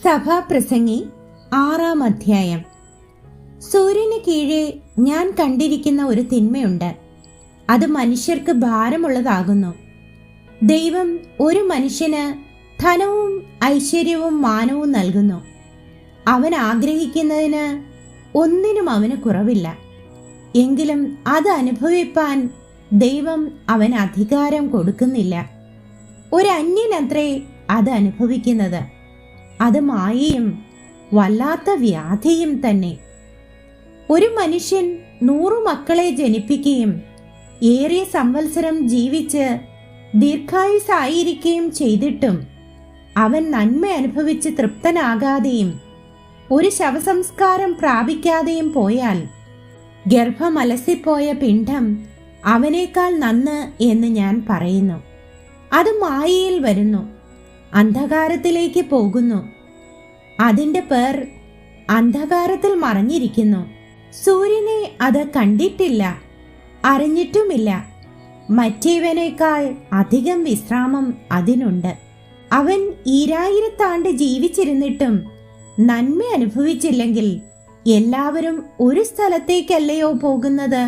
സഭാപ്രസംഗി 6-ാം അധ്യായം. സൂര്യന് കീഴെ ഞാൻ കണ്ടിരിക്കുന്ന ഒരു തിന്മയുണ്ട്, അത് മനുഷ്യർക്ക് ഭാരമുള്ളതാകുന്നു. ദൈവം ഒരു മനുഷ്യന് ധനവും ഐശ്വര്യവും മാനവും നൽകുന്നു. അവൻ ആഗ്രഹിക്കുന്നതിന് ഒന്നിനും അവന് കുറവില്ല. എങ്കിലും അത് അനുഭവിപ്പാൻ ദൈവം അവന് അധികാരം കൊടുക്കുന്നില്ല. ഒരു അന്യനത്രേ അത് അനുഭവിക്കുന്നത്. അത് മായയും വല്ലാത്ത വ്യാധിയും തന്നെ. ഒരു മനുഷ്യൻ 100 മക്കളെ ജനിപ്പിക്കുകയും ഏറിയ സംവത്സരം ജീവിച്ച് ദീർഘായുസായിരിക്കുകയും ചെയ്തിട്ടും അവൻ നന്മ അനുഭവിച്ച് തൃപ്തനാകാതെയും ഒരു ശവസംസ്കാരം പ്രാപിക്കാതെയും പോയാൽ ഗർഭമലസിപ്പോയ പിണ്ഡം അവനേക്കാൾ നന്ന് എന്ന് ഞാൻ പറയുന്നു. അത് മായയിൽ വരുന്നു, അന്ധകാരത്തിലേക്ക് പോകുന്നു. അതിൻ്റെ പേർ അന്ധകാരത്തിൽ മറഞ്ഞിരിക്കുന്നു. സൂര്യനെ അത് കണ്ടിട്ടില്ല, അറിഞ്ഞിട്ടുമില്ല. മറ്റേവനേക്കാൾ അധികം വിശ്രാമം അതിനുണ്ട്. അവൻ 2000 ആണ്ട് ജീവിച്ചിരുന്നിട്ടും നന്മ അനുഭവിച്ചില്ലെങ്കിൽ എല്ലാവരും ഒരു സ്ഥലത്തേക്കല്ലയോ പോകുന്നത്?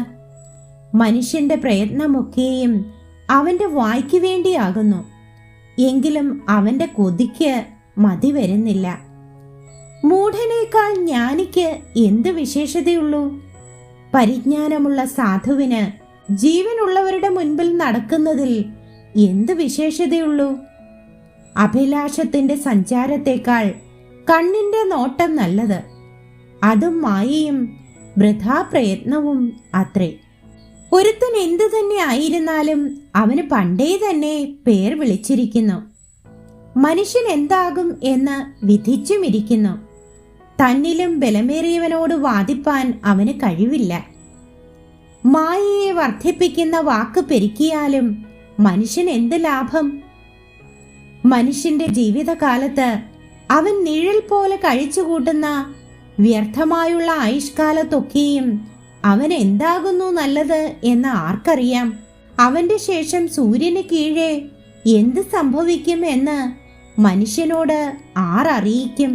മനുഷ്യന്റെ പ്രയത്നമൊക്കെയും അവന്റെ വായ്ക്ക് വേണ്ടിയാകുന്നു, എങ്കിലും അവന്റെ കൊതിക്ക് മതി വരുന്നില്ല. മൂഢനേക്കാൾ ജ്ഞാനിക്ക് എന്ത് വിശേഷതയുള്ളൂ? പരിജ്ഞാനമുള്ള സാധുവിന് ജീവനുള്ളവരുടെ മുൻപിൽ നടക്കുന്നതിൽ എന്ത് വിശേഷതയുള്ളൂ? അഭിലാഷത്തിന്റെ സഞ്ചാരത്തേക്കാൾ കണ്ണിന്റെ നോട്ടം നല്ലത്, അതും മായയും വൃഥാ പ്രയത്നവും അത്രേ. ഒരുത്തൻ എന്തു തന്നെ ആയിരുന്നാലും അവന് പണ്ടേ തന്നെ പേർ വിളിച്ചിരിക്കുന്നു. മനുഷ്യൻ എന്താകും എന്ന് വിധിച്ചുമിരിക്കുന്നു. തന്നിലും ബലമേറിയവനോട് വാദിപ്പാൻ അവന് കഴിവില്ല. മായയെ വർദ്ധിപ്പിക്കുന്ന വാക്ക് പെരുക്കിയാലും മനുഷ്യൻ എന്ത് ലാഭം? മനുഷ്യന്റെ ജീവിതകാലത്ത് അവൻ നിഴൽ പോലെ കഴിച്ചുകൂട്ടുന്ന വ്യർത്ഥമായുള്ള ആയുഷ്കാലത്തൊക്കെയും അവൻ എന്താകുന്നു നല്ലത് എന്ന് ആർക്കറിയാം? അവന്റെ ശേഷം സൂര്യന് കീഴെ എന്ത് സംഭവിക്കും എന്ന് മനുഷ്യനോട് ആരറിയിക്കും?